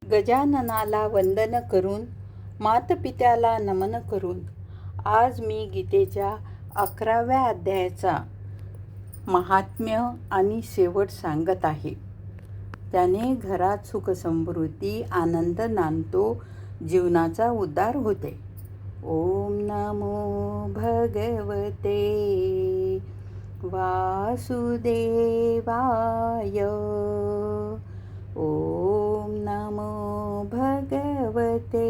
गजाननाला वंदन करून, मातपित्याला नमन करून आज मी गीतेच्या 11व्या अध्यायाचा महात्म्य आणि शेवट सांगत आहे. त्याने घरात सुख समृद्धी आनंद नांदतो, जीवनाचा उद्धार होते. ओम नमो भगवते वासुदेवाय. ओम नमो भगवते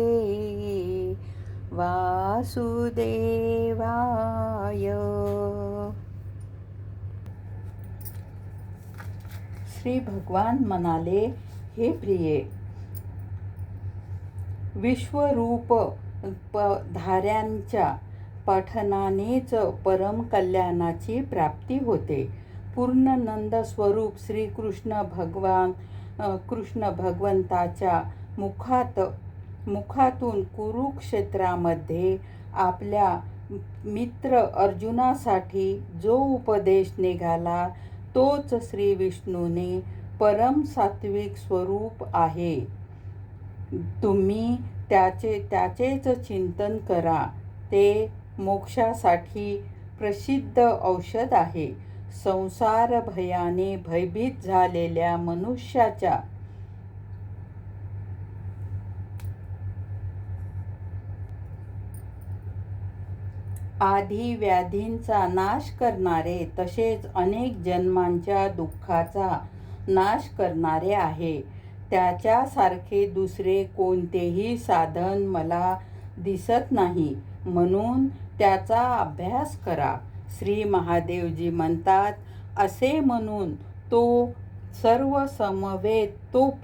वासुदेवाय. श्री भगवान म्हणाले, हे प्रिये, विश्वरूप धाऱ्यांच्या पठनानेच परम कल्याणाची प्राप्ती होते. पूर्ण नंद स्वरूप श्रीकृष्ण भगवंताच्या मुखातून कुरुक्षेत्रामध्ये आपल्या मित्र अर्जुनासाठी जो उपदेश निघाला तोच श्री विष्णूने परम सात्विक स्वरूप आहे. तुम्ही त्याचेच चिंतन करा. ते मोक्षासाठी प्रसिद्ध औषध आहे. संसार भयाने भयभीत झालेल्या मनुष्याच्या आधी व्याधींचा नाश करणारे, तसेच अनेक जन्मांच्या दुःखाचा नाश करणारे आहे. त्याच्यासारखे दुसरे कोणतेही साधन मला दिसत नाही, म्हणून त्याचा अभ्यास करा. श्री महादेवजी म्हणतात, असे म्हणून तो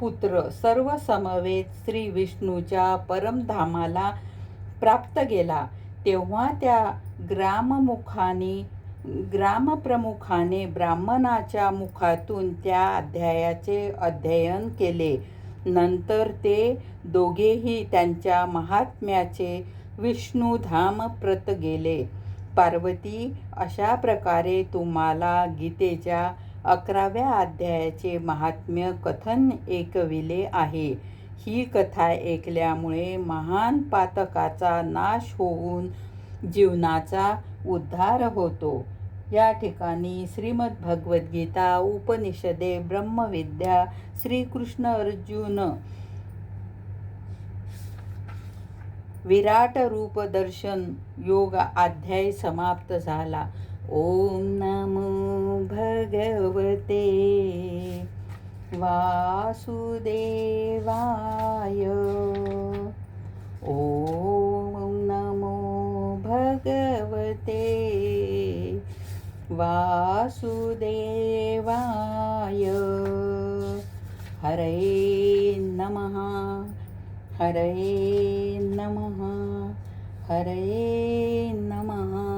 पुत्र सर्वसमवेत श्री विष्णूच्या परमधामाला प्राप्त गेला. तेव्हा त्या ग्रामप्रमुखाने ब्राह्मणाच्या मुखातून त्या अध्यायाचे अध्ययन केले. नंतर ते दोघेही त्यांच्या महात्म्याचे विष्णुधाम प्रत गेले. पार्वती, अशा प्रकारे तुम्हाला गीतेच्या 11व्या अध्यायाचे महात्म्य कथन ऐकविले आहे. ही कथा ऐकल्यामुळे महान पातकाचा नाश होऊन जीवनाचा उद्धार होतो. या ठिकाणी श्रीमद्भगवद्गीता उपनिषदे ब्रह्मविद्या श्रीकृष्ण अर्जुन विराट रूप दर्शन योग अध्याय समाप्त झाला. ओम नमो भगवते वासुदेवाय. ओम नमो भगवते वासुदेवाय. हरे नमः, हरे नमः, हरे नमः.